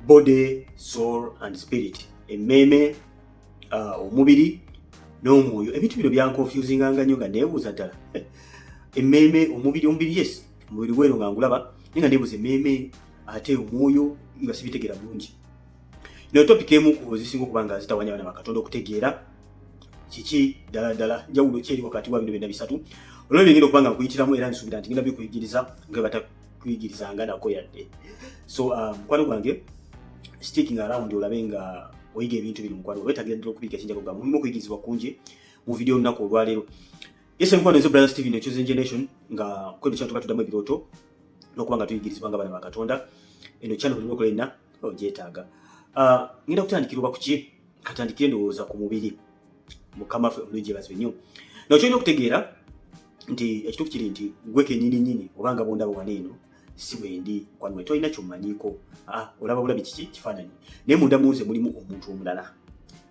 body, soul and spirit. Emmeme, omubiri n'omwoyo. Ebintu bino byankonfusinga nnyo nga neebuuza ddala. Emmeme, omubiri, yes, omubiri gwero nga ngulaba, naye nga neebuuza emmeme ate omwoyo nga sibitegeera bulungi. No topic emu ku zisinga okuba nga zitawanya abaana ba Katonda okutegeera kiki ddala njawulo ki eri wakati wa bino byonna bisatu. Olwo ngenda okuba nga nkuyitiramu era nsuubira nti ngenda bikuyigiriza nga batakuyigirizanga nako yadde. So mukwano gwange sticking around olabe nga oyiga ebintu bino mukwano wetagira ddala okubika ekinjago ga mulimu okuyigirizibwa kungi mu video olunaku olwaleero. Yes, mukwano nze Brother Stephen Chosen Generation nga kweno kyatuba tuddamu ebirooto n'okuba nga tuyigirizibwa nga abaana ba Katonda. Eno channel olina okulenna ogyetaaga. Ngenda kutandikira oba kuki katandikire ndowooza ku mubiri mukama ffe omulungi ebazibwe nnyo. Nokyolina okutegeera nti ekituufu kiri nti gwe kennyini obanga bondaba waneeno si bwendi kwano tolina kyommanyiiko. Olaba bulabi kiki kifaananyi naye munda munze mulimu omuntu omulala.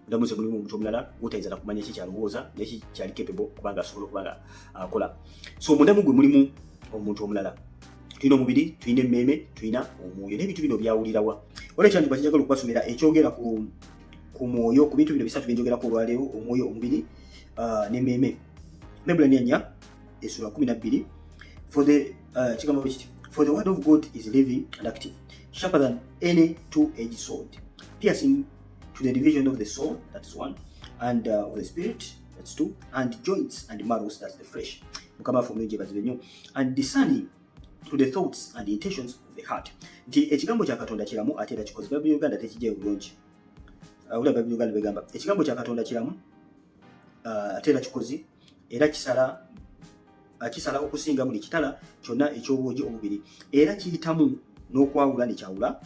Munda munze mulimu omuntu omulala gw'otayinza na kumanya ki kyalowooza naye ki kyali capable kubanga asobola okuba nga akola. So munda mugwe mulimu omuntu omulala. Tulina omubiri, tulina emmeme, tulina omwoyo n'ebintu bino byawulirawa. Olwekyo ndi njagala okubasomera ekyogera ku mwoyo ku bintu bino bisatu byenjogerako olwaleero: omwoyo, omubiri n'emmeme. Nebulaniya 4:12 For the word of God is living and active, sharper than any two-edged sword, piercing to the division of the soul, that's one, and of the spirit, that's two, and joints and marrows, that's the flesh. Mukama from Nigeria, and discerning to the thoughts and the intentions of the heart. Nti ekigambo kya Katonda kiramu ate era kikozi. Bible Uganda tekijja bulungi. Ula Bible Uganda begamba ekigambo kya Katonda kiramu ate era kikozi era kisala okusinga buli kitala kyonna eky'obwogi obubiri era kiyitamu n'okwawula ne kyawula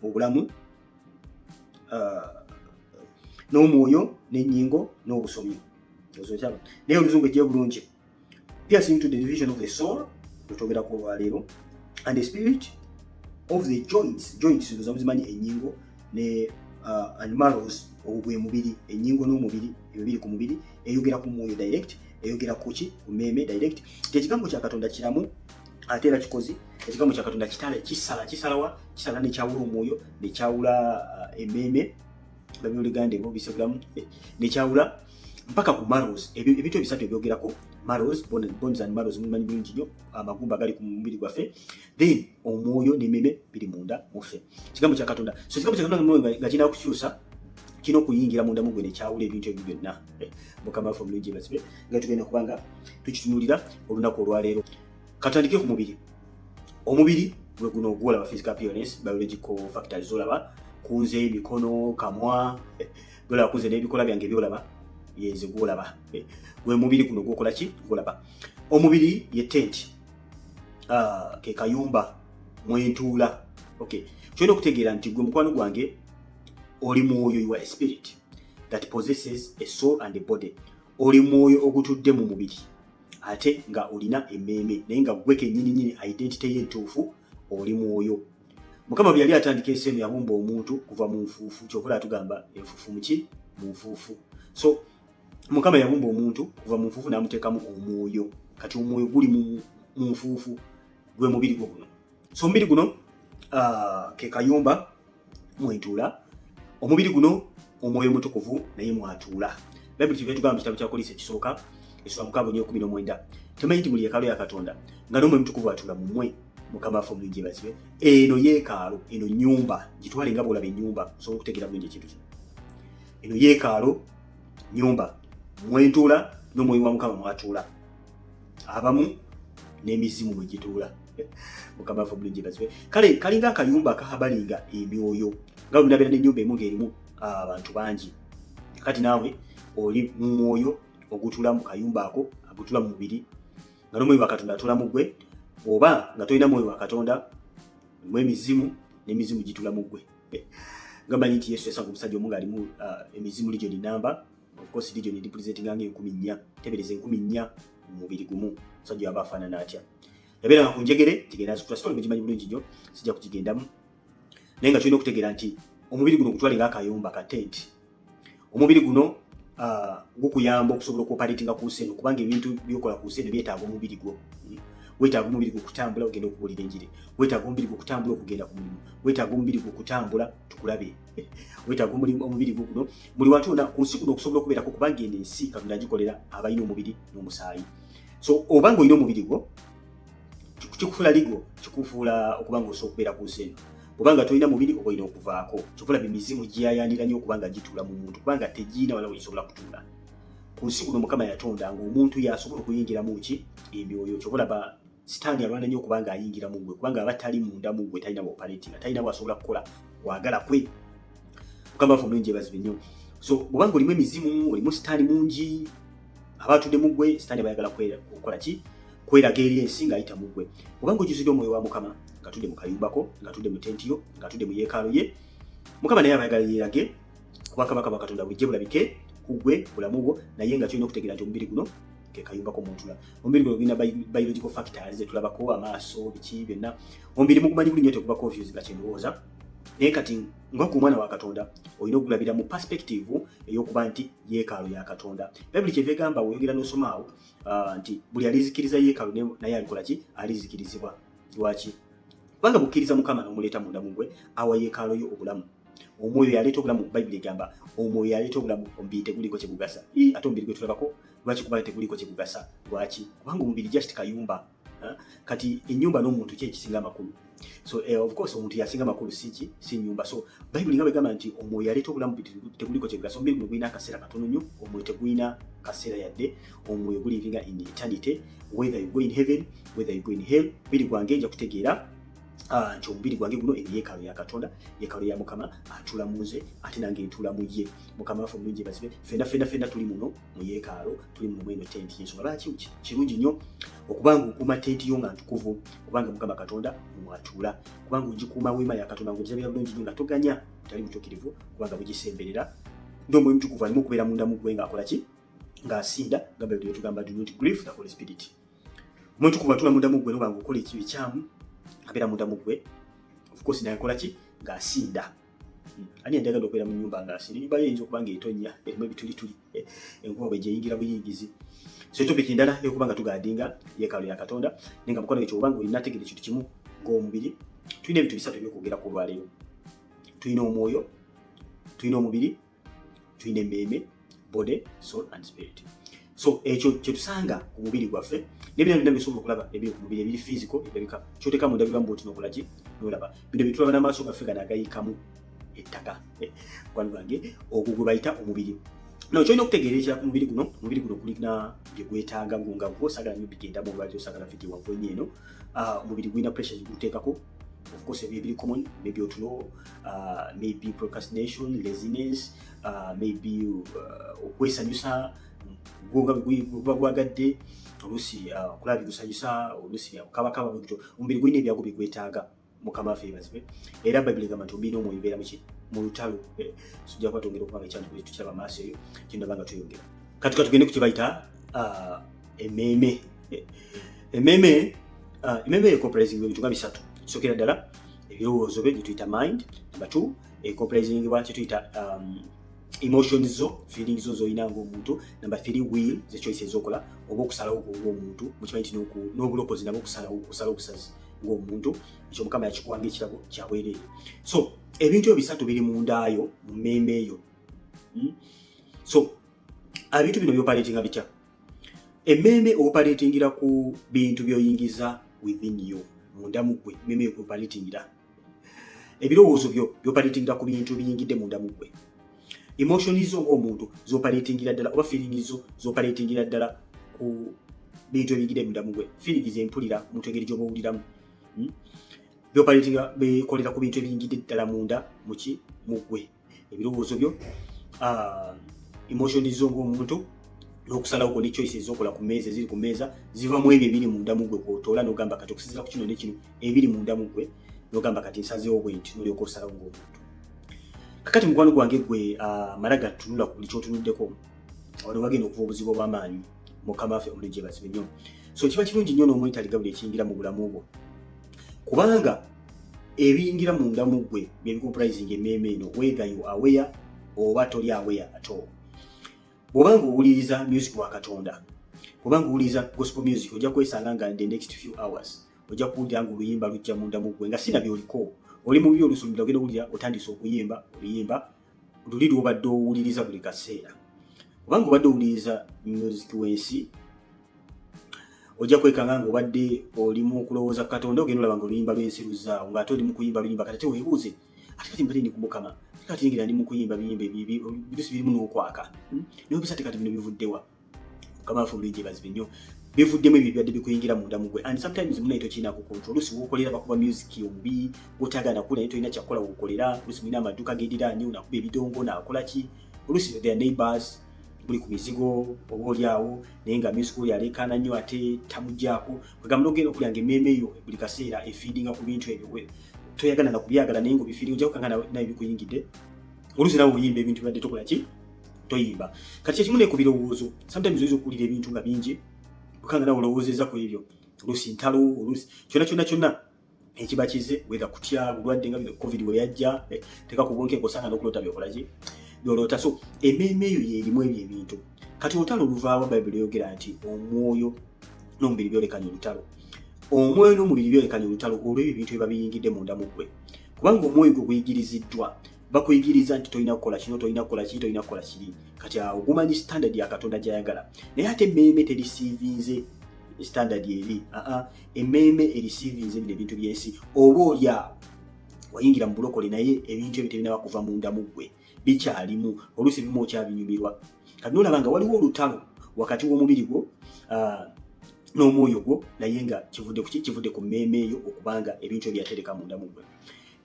obulamu n'omwoyo n'ennyingo n'obusomyo. Naye oluzungu ejja bulungi. Piercing to the division of the soul, tutogerako olwaleero, and the spirit, of the joints zimanyi ennyingo ne and marrows obwe mubiri, ennyingo n'omubiri ebibiri ku mubiri, eyogera ku mwoyo direct, eyogera ku ki ku mmeme direct. Ekigambo kya Katonda kiramu ate era kikozi. Ekigambo kya Katonda kisala ne kyawula omwoyo ne kyawula emmeme Bible Uganda ebo bisebulamu ne kyawula mpaka ku marrows. Ebintu ebisatu ebyogerako marrows, bones and marrows mumanyi bulungi nnyo amagumba gali ku mubiri gwaffe, then omwoyo n'emmeme biri munda muffe. Kigambo kya Katonda. So kigambo kya Katonda nga kirina kukyusa kino okuyingira munda mugwe ne kyawula ebintu ebyo byonna. Mukama ffe omulungi ebazibwe nga tugenda kubanga tukitunulira olunaku olwaleero. Katandike ku mubiri. Omubiri gwe guno gwolaba physical appearance, biological factors zolaba kunze, emikono, kamwa, golaba kunze n'ebikola byange byolaba yeze gwolaba. Gwe mubiri guno gwokola ki gwolaba. Omubiri ye tent, ke kayumba mwentuula. Okay, kyolina okutegeera nti gwe mukwano gwange oli mwoyo, you are a spirit that possesses a soul and a body. Oli mwoyo ogutudde mu mubiri ate nga olina emmeme naye nga gwe kennyini identity y'entuufu oli mwoyo. Mukama bwe yali atandika ensi eno yabumba omuntu kuva mu nfuufu. Kyokula atugamba enfuufu muki mu nfuufu. So Mukama yabumba omuntu kuva mu nfuufu n'amuteekamu omwoyo. Kati omwoyo guli mu nfuufu gwe mubiri gwo guno. So omubiri guno ke kayumba mwentuula. Omubiri guno omwoyo mutukuvu naye mwatuula. Bible TV tugamba mu kitabo kya Kolisi ekisooka Esura 6:19 temanyi nti muli yeekaalu ya Katonda nga n'omwoyo mutukuvu atuula mu mmwe. Mukama ffe omulungi ebazibwe. Eno yeekaalu, eno nnyumba gitwale nga bw'olaba ennyumba osobola okutegeera bulungi ekintu kino. Eno yeekaalu, nnyumba mwentuula n'omwoyo wa Mukama mwatuula. Abamu n'emizimu mwe gituula. Mukama ffe omulungi ebazibwe. Kale kalinga akayumba akabalinga emyoyo nga bwe munabeera n'ennyumba emu ng'erimu abantu bangi. Kati naawe oli mu mwoyo ogutuula mu kayumba ako agutula mu mubiri nga n'omwoyo wa Katonda atuula mu gwe, oba nga tolina mwoyo wa Katonda mu emizimu n'emizimu gituula mu gwe. Gamanyi nti Yesu yasanga omusajja omu ng'alimu emizimu legion number, of course legion representinga nga 4,000, tebereza 4,000 mu mubiri gumu. Omusajja yaba afaanana atya? Yabeeranga ku njegere, kigenda azikula sitole mugimanyi bulungi nnyo, sijja kukigendamu. Naye nga tulina okutegeera nti omubiri guno gutwale ng'akayumba ka tent. Omubiri guno gukuyamba okusobola okuoperatinga ku nsi eno kubanga ebintu byokola ku nsi eno byetaaga omubiri gwo. Weetaaga omubiri gwo kutambula ogenda okubuulira enjiri. Weetaaga omubiri gwo kutambula okugenda ku mulimu. Weetaaga omubiri gwo kutambula tukulabe wetaaga omubiri guno buli wantu wonna ku nsi kuno okusobola okubeerako kubanga eno ensi Katonda agikolera abalina omubiri n'omusaayi. So obanga olina omubiri gwo kikufuula ligo, kikufuula okuba nga osobola okubeera ku nsi eno. Obanga tolina mubiri oba olina okuvaako. Kyokolabe emizimu gyayanira nnyo okubanga gituula mu muntu kubanga tegiina wala wegisobola kutuula. Ku nsi kuno Mukama yatonda ng'omuntu yasobola okuyingiramu ki emyoyo. Kyokolaba Sitaani alwana nnyo okubanga ayingira mu gwe kubanga aba tali munda mu gwe, talina operating, talina bw'asobola kukola kwagala kwe. Mukama waffe omulungi yeebazibwe nnyo. So bw'obanga olimu emizimu, olimu Sitaani mungi, aba atudde mu gwe, Sitaani aba ayagala kukola ki? Kweraga eri ensi ng'ayita mu gwe. Obanga ojjuzidde omwoyo wa Mukama, nga tudde mu kayumbako, nga tudde mu tenti yo, nga tudde mu yeekaalu ye, Mukama naye aba ayagala yeerage, obwakabaka bwa Katonda bujje bulabike ku gwe bulamu bwo, naye nga kyolina okutegeera nti omubiri guno ke kayumbako muntula. Omubiri guno gulina biological factors tulabako, amaaso, biki byonna. Omubiri mugumanyi buli nnyo tekuba confused nga kyendowooza. Naye kati ng'oku omwana wa Katonda olina okugulabira mu perspective ey'okuba nti yeekaalu ya Katonda. Bayibuli kyeva egamba oyogera n'osoma awo nti buli alizikiriza yeekaalu naye alikola ki? Alizikirizibwa. Lwaki? Kubanga bukkiriza Mukama n'omuleeta munda mu gwe, awa yeekaalu yo obulamu. Omwoyo yaleeta obulamu. Bayibuli egamba omwoyo yaleeta obulamu, omubiri teguliko kye gugasa. Ate omubiri gwe tulabako lwaki? Kubanga teguliko kye gugasa. Lwaki? Kubanga omubiri just kayumba. Kati ennyumba n'omuntu ki ekisinga amakulu? So of course omuntu yasinga makulu si nyumba. So Bayibuli nga begamba nti omwoyo yaleeta obulamu, teguliko kye gugasa. Omubiri guno gulina akaseera katono nnyo, omwoyo tegulina kaseera yadde. Omwoyo gulivinga in eternity, whether you go in heaven, whether you go in hell. Omubiri gwange nja kutegeera nti omubiri gwange guno eri yeekaalu ya Katonda, yeekaalu ya Mukama atula mu nze ate nange ntula mu ye. Mukama waffe omulungi yeebazibwe. Ffenna tuli muno mu yeekaalu, tuli muno mu eno tenti y'ensonga. Lwaki kirungi nnyo okubanga okuuma tenti yo nga ntukuvu, kubanga Mukama Katonda mwatula. Kubanga ogikuuma weema ya Katonda ng'ogirabira bulungi nnyo nga toganya, tali mutuukirivu, kubanga bugisemberera. N'omwoyo mutukuvu alimu okubeera munda mu gwe ng'akola ki? Ng'asinda. Nga Bayibuli etugamba do not grieve the Holy Spirit. Omwoyo mutukuvu atula munda mu gwe n'obanga okola ekibi ekyamu, abeera munda mu gwe, of course naye akola ki? Ng'asinda. Ani yandyagadde okubeera mu nnyumba ng'asinda? Ennyumba ye eyinza okuba ng'etonnya, erimu ebitulituli, enkuba bwe gyeyingira buyingizi. So topic endala y'okuba nga tugaadinga yeekaalu ya Katonda, naye nga mukono ekyo obanga olina ategeera ekintu kimu ng'omubiri, tulina ebintu bisatu eby'okwogera ku olwaleero. Tulina omwoyo, tulina omubiri, tulina emmeeme, body, soul and spirit. So ekyo kye tusanga ku mubiri gwaffe, n'ebirala byonna bisobola okulaba ebiri ku mubiri, ebiri physical, ebirabika, ky'oteeka munda bibamu bw'oti n'okola ki? N'olaba. Bino bye tulaba n'amaaso gaffe gano agayikamu ettaka. Mukwano gwange, ogwo gwe bayita omubiri. No, kyolina okutegeera ekira ku mubiri guno. Omubiri guno gulina bye gwetaaga nga gwo, saagala nnyo bigenda mu lwaliro, saagala ffe gye wanvu ennyo eno. Omubiri gulina pressure giguteekako. Of course ebiri common, maybe otulo, maybe procrastination, laziness, maybe okwesanyusa gwonga bwe gwagadde, oluusi okulaba bigusanyusa, oluusi byakukabakaba bwe gutyo. Omubiri gulina ebyagwo bye gwetaaga. Mukama waffe yeebazibwe. Era Bayibuli egamba nti omubiri n'omwoyo bibeera mu lutalo. Sijja kuba twongera okubanga ekyantu bwe tukiraba amaaso eyo, kyenda banga tweyongera. Kati tugende ku kye bayita emmeeme. Emmeeme ecomprising ebintu nga bisatu. Kisokera ddala ebirowoozo bye tuyita mind. Number 2 ecomprising bwa kye tuyita emotions zo, feelings zo zoyina ng'omuntu. Number 3 will, ze choices ezokola oba okusalawo ng'omuntu. Mukimanyi nti n'obulokozi nabwo okusala obusazi ng'omuntu. Ekyo Mukama yakikuwanga ekirabo kyabwereere. So ebintu ebyo bisatu biri mundaayo, mu mmembe eyo. So ebintu bino byopaletinga bitya? Emmembe opaletingira ku bintu by'oyingiza within you, munda mu ggwe. Emmembe yo opaletingira. Ebirowoozo byo byopaletingira ku bintu biyingidde munda mu ggwe. Emotions zo ng'omuntu zopaletingira ddala, oba feelings zo zopaletingira ddala ku bintu ebiyingidde munda mu ggwe. Feelings empulira mu ngeri gy'oba owuliramu. Byopaletinga bekolera ku bintu ebiyingidde ddala munda mu ggwe. Ebirowoozo byo, emotions zo ng'omuntu, n'okusalawo kwo ne choices ezokola ku mmeeza eziri ku mmeeza ziva mu ebyo ebiri munda mu ggwe kw'otoola n'ogamba kati okusinziira ku kino ne kino ebiri munda mu ggwe, n'ogamba kati nsazeewo bwe nti n'olyoka osalawo ng'omuntu. Kakati mukwano gwange gwe mala gatunula ku buli ky'otunuddeko, wano wagenda okuva obuzibu obw'amaanyi. Mukama waffe omulungi yeebazibwe nnyo. So kiba kirungi nnyo n'omuntu aligabula ekiyingira mu bulamu bwo, kubanga ebiyingira munda mu ggwe bye bikomprising emmeeme eno, whether you are aware oba toli aware at all. Bw'obanga owuliriza music wa Katonda, bw'obanga owuliriza gospel music, ojja kwesanga nga in the next few hours ojja kuwulira ng'oluyimba lujja munda mu ggwe nga si nabyo oliko, oli mu byo olusolumira ogenda owulira otandise okuyimba oluyimba luli lwobadde owuliriza buli kaseera. Kubanga obadde owuliriza music w'ensi ojja kwekanga nga obadde olimu okulowooza ku Katonda ogenda olaba nga oluyimba lw'ensi luzzaawo ng'ate oli mu kuyimba luyimba kati ate weebuuze ate kati mbadde ndi ku Mukama kati ngira ndi mu kuyimba biyimba ebitusi birimu n'okwaka naye obisa ate kati bino bivuddewa. Mukama waffe omulungi yeebazibwe nnyo. Bivuddemu ebyo byadde bikuyingira munda mu gwe and sometimes muna tokiina ku control. Oluusi w'okolera bakuba music omubi gw'otaagala kula naye tolina kyakola w'okolera. Oluusi mulina amaduuka g'endiraanye onakuba ebidongo naakola ki. Oluusi their neighbors buli ku mizigo oba oli awo naye nga music oyo aleekaana nnyo ate tamuggyako. Kwegamba n'ogenda okulya ng'emmeeme eyo buli kaseera efeedinga ku bintu ebyo toyagala na kubyagala naye ng'obifiiri ojja kukanga naye bikuyingidde. Oluusi nawe oyimba ebintu bibadde tokola ki toyimba. Kati kyekimu ne ku birowoozo sometimes oyinza okuwulira ebintu nga bingi okanga nawe olowoozezza ku ebyo. Oluusi ntalo oluusi kyonna ekiba kize whether kutya bulwadde nga covid bwe yajja teka ku bwonke osanga n'okulota byokola ki byolota. So emmeeme eyo yeerimu ebyo ebintu. Kati olutalo oluvaawo Bayibuli yogera nti omwoyo n'omubiri byolekanye olutalo. Omwoyo n'omubiri byolekanye olutalo olw'ebyo ebintu biba biyingidde munda mu ggwe. Kubanga omwoyo gwe guyigiriziddwa bakuyigiriza nti tolina kukola kino tolina kukola kiri tolina kukola kiri. Kati awo gumanyi standard ya Katonda gy'ayagala. Naye ate emmeeme terisiivinze standard eri. Emmeeme erisiivinze bino ebintu by'ensi. Oba oli awo wayingira mu bulokole naye ebintu ebyo tebinaba kuva munda mu ggwe bikyalimu. Oluusi bimu okyabinyumirwa. Kati n'olaba nga waliwo olutalo wakati w'omubiri gwo n'omwoyo gwo naye nga kivudde ku mmeeme eyo okubanga ebintu ebyo byatereka munda mu ggwe.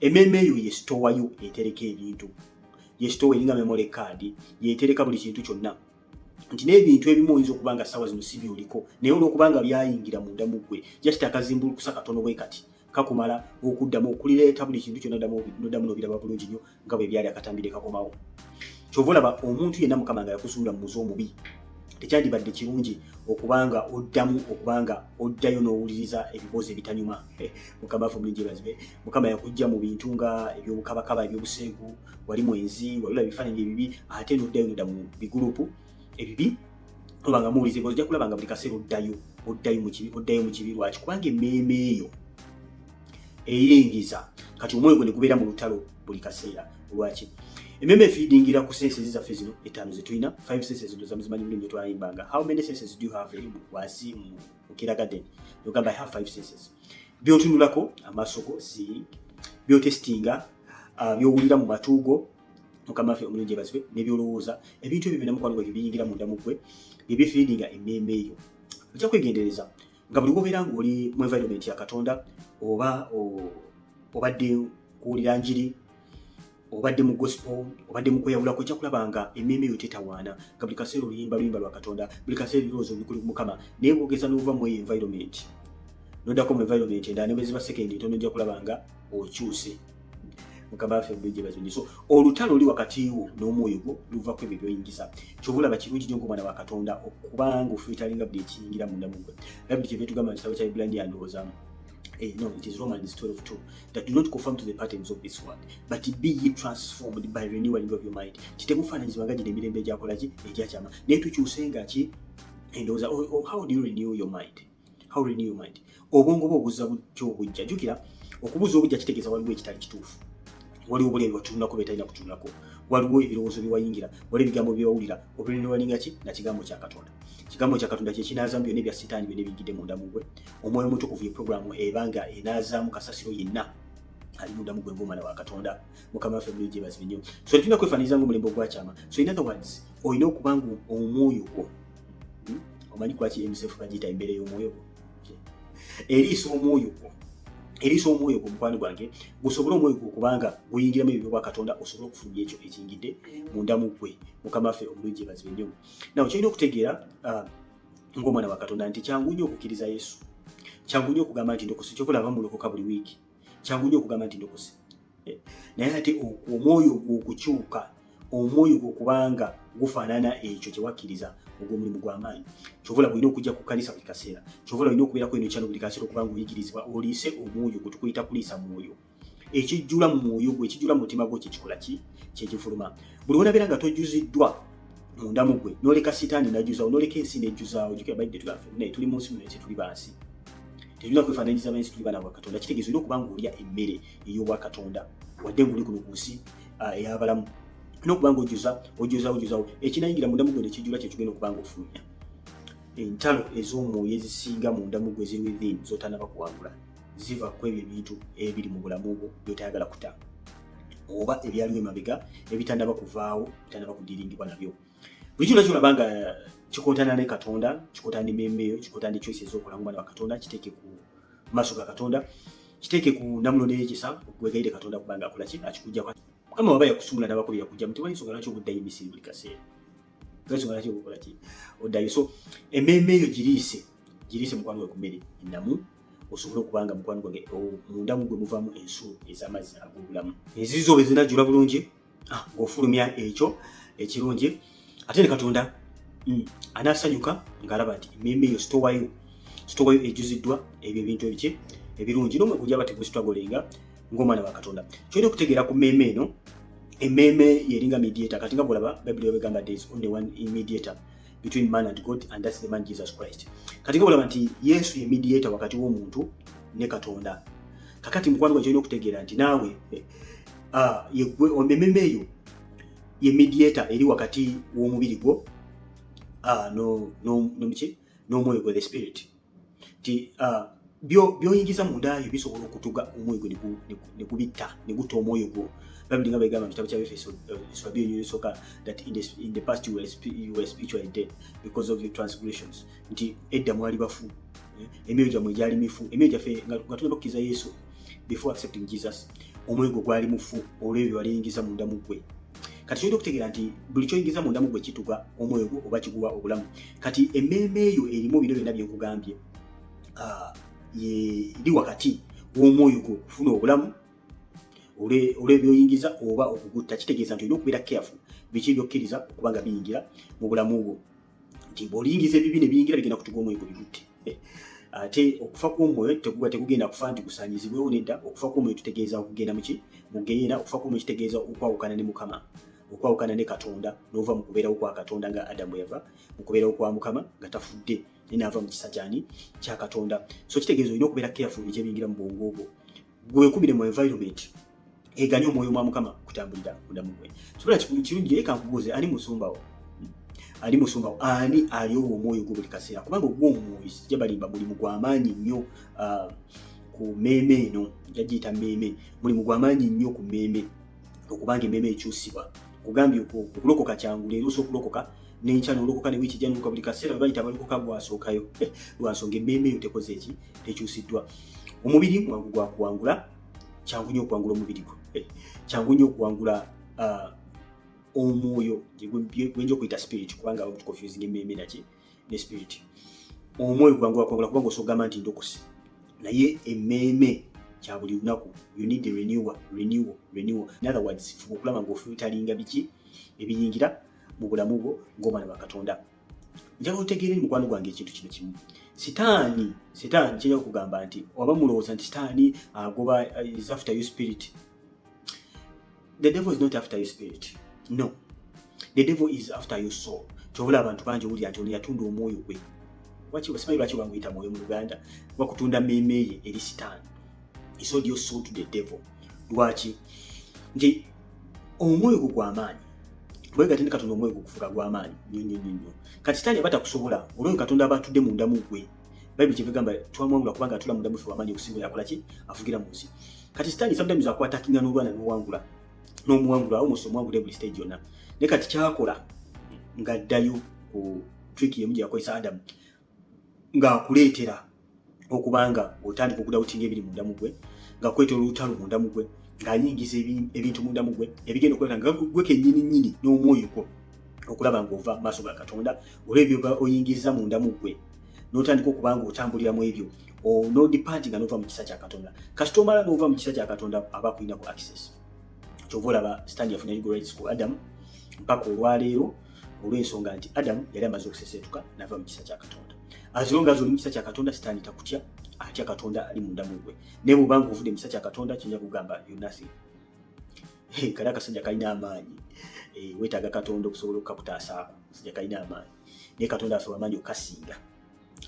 Emmeeme eyo yesitowayo etereka ebintu. Yesitowa eringa memory card yetereka buli kintu kyonna. Nti n'ebintu ebimu oyinza okubanga ssaawa zino si byoliko naye olw'okubanga byayingira munda mu ggwe just akazimbulukusa katono bwe kati kakumala okuddamu okulireeta buli kintu kyonna n'oddamu n'obiraba bulungi nnyo nga bwe byali akatambire kakomawo. Kyova olaba omuntu yenna Mukama nga yakusuula mu muze omubi tekyandibadde kirungi okubanga oddayo n'owuliriza ebiboozi ebitanyuma. Mukama waffe omulungi yeebazibwe. Mukama yakujja mu bintu nga ebyobukabakaba ebyobuseegu wali mwenzi walula ebifaananyi ebibi ate n'oddayo n'odda mu bigurupu ebibi olabanga muwulizibwa ojja kulaba nga buli kaseera oddayo mu kibi. Lwaki? Kubanga emmeeme eyo eyingiza kati omwoyo gwe ne gubeera mu lutalo buli kaseera. Lwaki? Emmeeme efeedingira ku senses zaffe zino etaano ze tulina. 5 senses zino zamuzimanyi bulungi gye twayimbanga. How many senses do you have wansi mu kindergarten? Yogamba I have 5 senses. By'otunulako amaaso go seeing, by'otestinga, by'owulira mu matu go Mukama waffe omulungi yeebazibwe, ne by'olowooza ebintu ebyo byonna mukwano gwe biyingira munda mu ggwe bye bifeedinga emmeeme eyo. Ojja kwegendereza nga buli wobeera ng'oli mu environment ya Katonda oba obadde kuwulira njiri obadde mu gospel obadde mu kweyawulako ojja kulaba nga emmeeme eyo tetawaana nga buli kaseera oluyimba lwa Katonda buli kaseera ebirowoozo bikuli ku Mukama naye bwogeza n'ova mu eyo environment n'oddako mu environment endala ne bwe ziba sekendi ntono ojja kulaba nga okyuse. Mukama waffe omulungi yeebazibwe. So olutalo oli wakati wo n'omwoyo gwo luvako ebyo by'oyingiza. Kyova olaba kirungi nnyo ng'omwana wa Katonda okubanga ofeetalinga buli ekiyingira munda mu ggwe. Bayibuli kyeva etugamba mu kitabo kya Ibrania yandowoozamu. No, it is Romans 12:2 that do not conform to the patterns of this world, but be ye transformed by renewing of your mind. Kitemufaananyizibwa nga gino emirembe egyakola ki egyakyama naye tukyusenga ki endowooza. How do you renew your mind? How renew your mind? Obwongo bwo obuzza butyo obujja. Jjukira okubuza obujja kitegeeza waliwo ekitali kituufu. Waliwo buli ebiwatunulako betalina kutunulako. Waliwo ebirowoozo biwayingira. Waliwo ebigambo byewawulira. Oburenewallinga ki na kigambo kya Katonda. Kigambo kya Katonda kye kinaazamu byonna ebya Setaani byonna ebiyingidde munda mu ggwe. Omwoyo omutukuvu ye programu ebanga enaazaamu kasasiro yenna ali munda mu ggwe ng'omwana wa Katonda. Mukama waffe omulungi yeebazibwe nnyo. So tulina kwefaananyiriza ng'omulembe ogwakyama. So in other words olina okuba nga omwoyo gwo omanyi kwaki MSF bagiyita embeera y'omwoyo gwo eriisa omwoyo gwo mukwano gwange gusobole omwoyo gwo kubanga guyingiramu ebyo bwa Katonda osobole okufulumya ekyo ekiyingidde munda mu ggwe. Mukama waffe omulungi yeebazibwe nnyo. Nawe kyolina okutegeera ng'omwana wa Katonda nti kyangu nnyo okukkiriza Yesu, kyangu nnyo okugamba nti ndokose. Kyova olaba mulokoka buli wiiki, kyangu nnyo okugamba nti ndokose. Naye ate omwoyo gwo okukyuka, omwoyo gwo kubanga gufaanana ekyo kye wakkiriza ogw'omulimu gw'amaanyi. Kyova olaba olina okujja ku kkanisa buli kaseera. Kyova olaba olina okubeerako eno kyano buli kaseera okubanga oyigirizibwa oliise omwoyo gwe tukuyita kuliisa mwoyo. Ekijjula mu mwoyo gwe, ekijjula mu mutima gwo kyekikola ki kyekifuluma. Buli wonabeera nga tojjuziddwa munda mu ggwe n'oleka Setaani n'ajjuzaawo n'oleka ensi n'ejjuzaawo. Jjukira Bayibuli etugamba naye tuli mu nsi muno ensi tuli bansi. tetulina kwefaananyiza bansi tuli baana ba Katonda. Kitegeeza olina okuba ng'olya emmere ey'obwa Katonda wadde ng'oli kuno ku nsi ey'abalamu. Olina okuba ng'ojoozawo ekinayingira munda mu gwe ne kijjula kye kigenda okuba ng'ofulumya. Entalo ez'omwoyo ezisinga munda mu gwe eziri within z'otanaba kuwangula ziva ku ebyo ebintu ebiri mu bulamu bwo by'otayagala kutanga, oba ebyaliwo emabega ebitannaba kuvaawo, bitannaba kudiringibwa nabyo. Buli kimu ky'olaba nga kikontana ne Katonda, kikontana n'emmeeme eyo, kikontana ne choices ez'okola ng'omwana wa Katonda, kiteeke ku maaso ga Katonda, kiteeke ku Namulondo y'ekisa, okwegayirira Katonda kubanga akola ki, akikuggyako. Mukama waba yakusumula n'abakubi yakugyamu, tewali nsonga lwaki obuddayo Misiri buli kaseera. Tewali nsonga lwaki okola ki, oddayo. So emmeeme eyo giriise mukwano gwe ku mmere ennamu, osobola okubanga mukwano gwange munda mu gwe muvaamu ensulo ez'amazzi ag'obulamu. Ezizo bwe zinajjula bulungi ng'ofulumya ekyo ekirungi, ate ne Katonda anaasanyuka ng'alaba nti emmeeme eyo sitowayo ejuziddwa ebyo ebintu ebiki ebirungi, n'omwe gujja bate gusitwagolenga ng'omwana wa Katonda. Kyolina okutegeera ku mmeeme eno, emmeeme yeringa mediator. Kati nga bw'olaba Bayibuli egamba there is only one mediator between man and God, and that's the man Jesus Christ. Kati nga bw'olaba nti Yesu ye mediator wakati w'omuntu ne Katonda. Kakati mukwano gwa kyolina okutegeera nti naawe emmeeme eyo ye mediator eri wakati w'omubiri gwo n'omwoyo gwe, the spirit. Ti by'oyingiza mundayo bisobola okutuga omwoyo gwe ne gubitta, ne gutta omwoyo gwo. Bayibuli nga bagamba mu kitabo kya Efeso that in the past you were spiritually dead because of your transgressions. Nti edda mwali bafu, emyoyo gyammwe gyali mifu. Emyoyo gyaffe nga tulina okukkiriza Yesu before accepting Jesus, omwoyo gwo gwali mufu olw'ebyo waliyingiza munda mu gwe. Kati kyolina okutegeera nti buli kyoyingiza munda mu gwe kituga omwoyo gwo oba kiguwa obulamu. Kati emmeeme eyo erimu bino byonna bye nkugambye, eri wakati w'omwoyo gwo okufuna obulamu olw'ebyoyingiza oba okugutta. Kitegeeza nti olina okubeera careful biki by'okkiriza okuba nga biyingira mu bulamu bwo, nti bw'oliyingiza ebibi ne biyingira bigenda kutuga omwoyo gwo bigutte. Ate okufa kw'omwoyo tegugenda kufa nti kusaanyizibwewo, nedda. Okufa kw'omwoyo tutegeeza okugenda mu geyeena. Okufa kw'omwoyo kitegeeza okwawukana ne Mukama, okwawukana ne Katonda, n'ova mu kubeerawo kwa Katonda nga Adamu yava mu kubeerawo kwa Mukama nga tafudde naye n'ava mu kisa kya Katonda. So kitegeeza olina okubeera careful biki ebiyingira mu bwongo bwo, gwe weekuumire mu environment eganya omwoyo mwa Mukama kutambulira mulamu gwe. Sobola kirungi eka nkubuuze, ani musumbawo? Ani alyowa omwoyo gwo buli kaseera? Kubanga ogw'omwoyo sijja balimba mulimu gw'amaanyi nnyo ku mmeeme eno, jagiyita mmeeme, mulimu gw'amaanyi nnyo ku mmeeme, okubanga emmeeme ekyusibwa. Kugambye okulokoka kyangu, leero osobola okulokoka n'enkya n'olokoka ne wiiki ejja buli kaseera bwe bayita abalokoka gwasookayo. Lwa nsonga emmeeme eyo tekoze eki, tekyusiddwa. Omubiri mwangu gwa kuwangula, kyangu nnyo okuwangula omubiri gwo, kyangu nnyo okuwangula omwoyo gwenja okuyita spirit, kubanga tukonfusing emmeeme ne spirit. Omwoyo gwangu wakuwangula kubanga osogamba nti ndokose, naye emmeeme kya buli lunaku. You need a renewal. In other words, fuba okulaba ng'ofiltaringa biki ebiyingira mu bulamu bwo ng'omwana wa Katonda. Njagala otegeere mukwano gwange ekintu kino kimu. Sitaani kyenya okugamba nti oba mulowooza nti sitaani agoba is after your spirit. The devil is not after your spirit. No. The devil is after your soul. Kyobula abantu bangi owulira nti ono yatunda omwoyo gwe. Simanyi lwaki bamuyita mwoyo mu Luganda, bakutunda mmeeme ye eri sitaani. He sold your soul to the devil. Lwaki? Nti omwoyo gwo gw'amaanyi. Bwega tindi Katonda omwoyo gwo kufuka gw'amaanyi nnyo. Kati sitaani aba takusobola olw'oyo Katonda aba atudde munda mu gwe. Bayibuli kyegamba twamwangula kubanga atula munda mu ffe w'amaanyi okusinga yakola ki? Afugira mu nsi. Kati sitaani sometimes akwatakinga n'olwana n'owangula. N'omuwangula almost omuwangula buli stage yonna. Ne kati kyakola ng'addayo ku trick yemu gye yakozesa Adamu, ng'akuleetera okubanga otandika okudawutinga ebiri munda mu gwe, ng'akwetera olutalo munda mu gwe, ng'ayingiza ebintu munda mu gwe ebigenda okuleta nga gwe kennyini n'omwoyo gwo okulaba ng'ova maaso ga Katonda olw'ebyo oyingiza munda mu gwe, n'otandika okuba ng'otambulira mu ebyo, n'odipati nga n'ova mu kisa kya Katonda. Kasita omala n'ova mu kisa kya Katonda aba akulina ku access. Kyova olaba sitaani yafuna legal rights ku Adamu mpaka olwaleero, olw'ensonga nti Adamu yali amaze okuseseetuka n'ava mu kisa kya Katonda. As long as oli mu kisa kya Katonda, sitaani takutya, atya Katonda ali munda mu gwe. Naye bw'obanga ovudde mu kisa kya Katonda, kijja kugamba you nothing. Kali akasajja kalina amaanyi. Weetaaga Katonda okusobola okukakutaasaako. Akasajja kalina amaanyi. Naye Katonda asobola amaanyi okukasinga.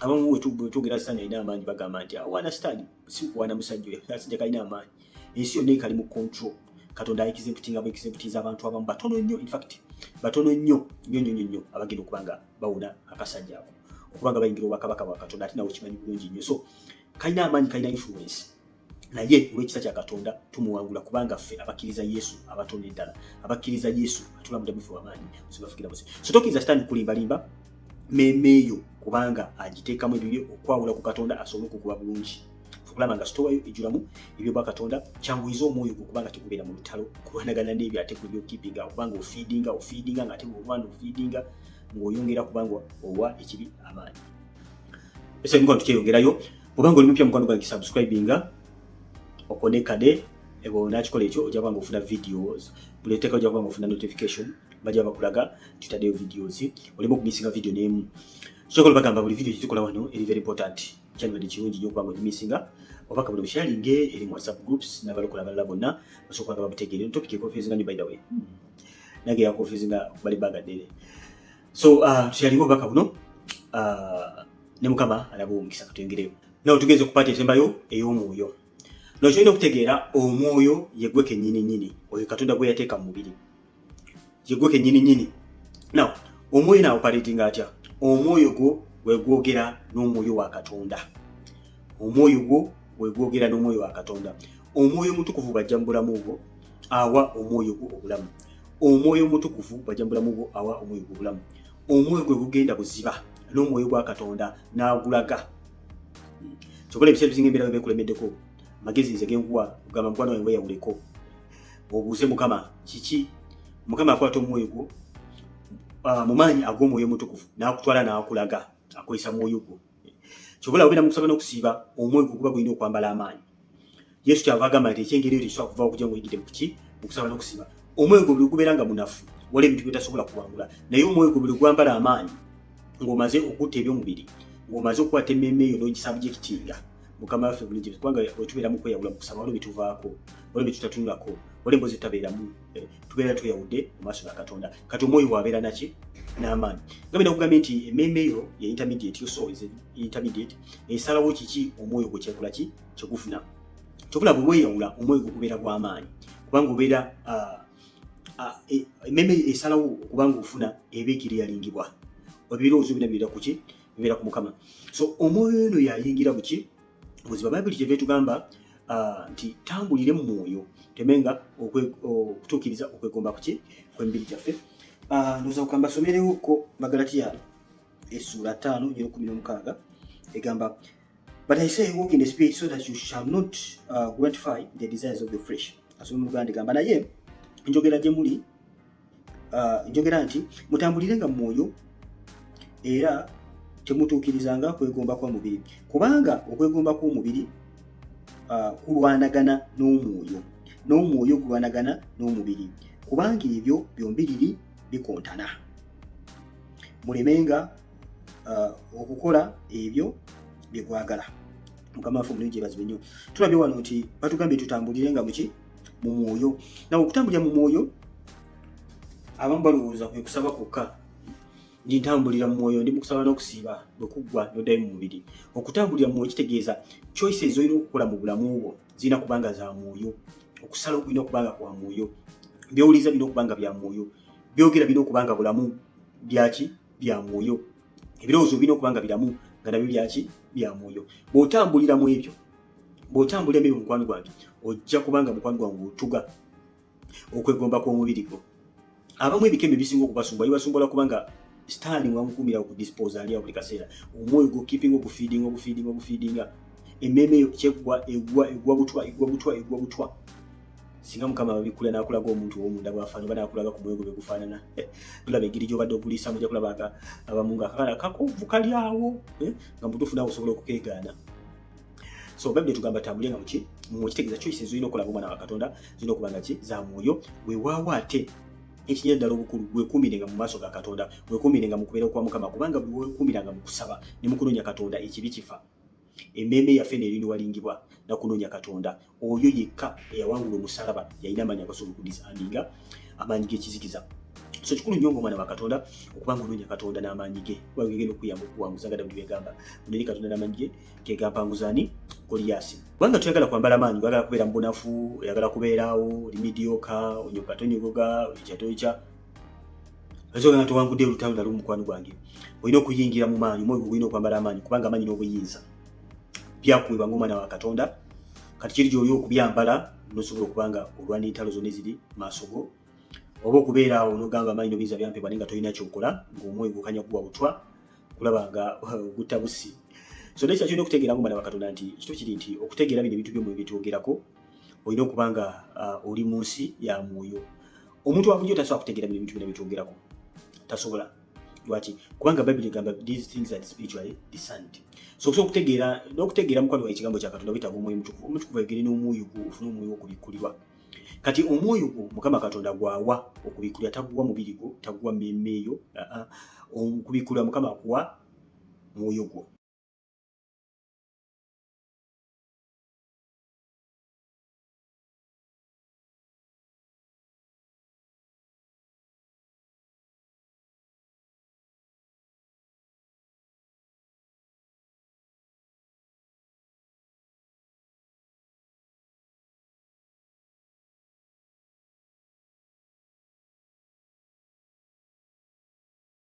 abamu wetugera sitani alina amaanyi bagamba nti understand si kuwana musajja oyo asajja kalina amaanyi ensi yonna ekali mu control Katonda ayexemputinga abantu abamu batono nnyo in fact batono nnyo abagenda okubanga bawona akasajja ako okubanga bayingira obwakabaka bwa Katonda ate nawe kimanyi bulungi nnyo so kalina amaanyi kalina influence naye olw'ekisa kya Katonda tumuwangula kubanga ffe abakkiriza Yesu abatono eddala abakkiriza Yesu atula mudamufu w'amaanyi osingafikira musi so tokkiriza sitani kulimbalimba meeyo kubanga agiteekamu ebibyo okwawula ku Katonda asobole okukuba bulungi okulaba nga sitowayo ejjulamu ebyo bwa Katonda kyanguyiza omwoyo gwo kubanga tekubeera mu lutalo kulwanagana n'ebyo ate kubyokipinga okubanga ofiidinga ng'ate olwana ofiidinga ng'oyongera kubanga owa ekibi amaanyi ese mukwano tukyeyongerayo obanga oli mupya mukwano gwange subscribinga okonekade ebo nakikola ekyo ojja kubanga ofuna videos buli etteeka ojja kubanga ofuna notification bajja bakulaga tutaddeyo videos olimo okumisinga video n'emu kyokola bagamba buli video kitukola wano eri very important kyalibadde kirungi nnyo okubanga ogimissinga obaka buli busharinge eri mu WhatsApp groups n'abalokola abalala bonna basobola okubanga babutegeere topic econfusinga nnyo by the way nange yakonfusinga okubala ebbanga ddene so tukyalinga obubaka buno ne Mukama alaba omukisa katuyongereyo nawe tugeze okupaata ensembayo ey'omwoyo no kyolina okutegeera omwoyo yegwe kennyini oyo Katonda gwe yateeka mu mubiri yegwe kennyini now omwoyo na operating atya omwoyo gwo wegwogera n'omwoyo wa Katonda omwoyo gwo wegwogera n'omwoyo wa Katonda omwoyo mutukuvu bajja mu bulamu bwo awa omwoyo gwo obulamu omwoyo mutukuvu bajja mu bulamu bwo awa omwoyo gwo obulamu omwoyo gwe gugenda buziba n'omwoyo gwa Katonda n'agulaga kyokola ebiseera bisinga embeera bekulemeddeko magezi nze genkuwa kugamba mukwano wange weyawuleko obuuze Mukama kiki Mukama akwata omwoyo gwo mu maanyi ag'omwoyo mutukuvu n'akutwala n'akulaga akozesa mwoyo gwo kyokola obeera mu kusaba n'okusiiba omwoyo gwo guba gulina okwambala amaanyi Yesu kyava agamba nti ekyengeri eyo tekisobola kuva okujja nguyigire mu kuki mu kusaba n'okusiiba omwoyo gwo buli gubeera nga munafu wala ebintu by'otasobola kuwangula naye omwoyo gwo buli gwambala amaanyi ng'omaze okutta eby'omubiri ng'omaze okukwata emmeeme eyo n'ogisaabu gy'ekitinga Mukama waffe bulungi kubanga wetubeera mu kweyawula mu kusaba waliwo bituvaako waliwo byetutatunulako waliwo emboozi tutabeeramu tubeera tweyawudde mu maaso ga Katonda kati omwoyo wabeera naki n'amaanyi nga bina okugambye nti emmeeme eyo ye intermediate your soul is intermediate esalawo kiki omwoyo gwe kyekola ki kyegufuna kyokula bwe weeyawula omwoyo gwe gubeera gw'amaanyi kubanga obeera emmeeme esalawo okubanga ofuna eba ekiriyalingibwa ebirowoozo bina bibeera ku ki bibeera ku Mukama so omwoyo ono yayingira mu ki buziba Bayibuli kyeva etugamba nti tambulire mu mwoyo temenga okutuukiriza okwegomba kuki kw'emibiri gyaffe ndowooza kugamba somerewoko Magalatiya essula 5:16 egamba but I say walk in the spirit so that you shall not gratify the desires of the flesh asoma mu Luganda egamba naye njogera gye muli njogera nti mutambulirenga mu mwoyo era temutuukirizanga kwegomba kwa mubiri kubanga okwegomba kw'omubiri kulwanagana n'omwoyo gulwanagana n'omubiri kubanga ebyo byombiriri bikontana mulemenga okukola ebyo bye gwagala Mukama waffe omulungi yeebazibwe nnyo tulabye wano nti batugambye tutambulirenga muki mu mwoyo nawe okutambulira mu mwoyo abamu balowooza kwe kusaba kwokka ntambulira mu mwoyo ndi mu kusaba n'okusiiba bwe kuggwa n'oddayo mu mubiri okutambulira mu mwoyo kitegeeza choices z'olina okukola mu bulamu bwo zirina kubanga za mwoyo okusala kulina okubanga kwa mwoyo byowuliza birina okubanga bya mwoyo byogera birina okubanga bulamu byaki bya mwoyo ebirowoozo birina okubanga biramu nga nabyo byaki bya mwoyo bw'otambulira mu ebyo bw'otambulira mu ebyo mukwano gwange ojja kubanga mukwano gwange otuga okwegomba kw'omubiri gwo abamu ebikembe bisinga okubasumbwa bibasumbula kubanga sitaani wamukumira okudispose ali buli kaseera omwoyo gwo keeping okufiidinga emmeeme eyo egwa butwa singa Mukama babikula n'akulaga omuntu w'omunda bw'afaana oba n'akulaga ku mwoyo gwe gufaanana tulaba engeri gy'obadde oguliisa mujja kulaba abamu nga akakala kakovu kali awo nga mutuufu naawe osobola okukeegaana so Bayibuli etugamba tambulire nga muki mukitegeeza choices zolina okukola ng'omwana wa Katonda zolina okuba nga ki za mwoyo weewaawo ate ekinyira ddala obukulu weekuumirenga mu maaso ga Katonda weekuumirenga mu kubeera kwa Mukama kubanga bwe weekuumiranga mu kusaba ne mu kunoonya Katonda ekibi kifa emmeeme yaffe neerinwalingibwa nakunoonya Katonda oyo yekka eyawangula omusalaba yalina amaanyi agasobola okudisandinga amaanyi g'ekizikiza So kikulu nnyo ng'omwana wa Katonda okubanga onoonya Katonda n'amaanyi ge kuba gegenda okuyamba okuwanguza nga Dawudi bwegamba onoonya Katonda n'amaanyi ge kegampanguza ani Goliath. Kubanga tuyagala kwambala maanyi, oyagala kubeera mu bunafu, oyagala kubeerawo oli midioka, onyoga tonyogoga, toyca nga towangudde olutalo nalwo mukwano gwange. Olina okuyingira mu maanyi, omwoyo gwe olina okwambala amaanyi kubanga amaanyi n'obuyinza byakuweebwa ng'omwana wa Katonda. Kati kiri gy'oli okubyambala n'osobola okubanga olwana entalo zonna eziri maaso go, oba okubeera awo n'ogamba amaanyi n'obuyinza byampebwa naye nga tolina ky'okola ng'omwoyo gukanya kuwa butwa kulaba nga gutta busi. So nekyo kyolina okutegeera ng'omwana wa Katonda nti kito kiri nti okutegeera bino ebintu by'omwoyo byetwogerako olina okubanga oli mu nsi ya mwoyo. Omuntu wa bulijjo tasobola kutegeera bino ebintu byonna byetwogerako, tasobola. Lwaki? Kubanga Bayibuli egamba these things are spiritually discerned. So okusobola okutegeera n'okutegeera mukwano wa ekigambo kya Katonda wetaaga omwoyo mutukuvu. Omutukuvu ayogere n'omwoyo gwo ofune omwoyo w'okubikkulirwa. Kati omwoyo gwo Mukama Katonda gwawa okubikkulira, taguwa mubiri gwo, taguwa mmemme eyo. Okubikkulira Mukama akuwa mwoyo gwo.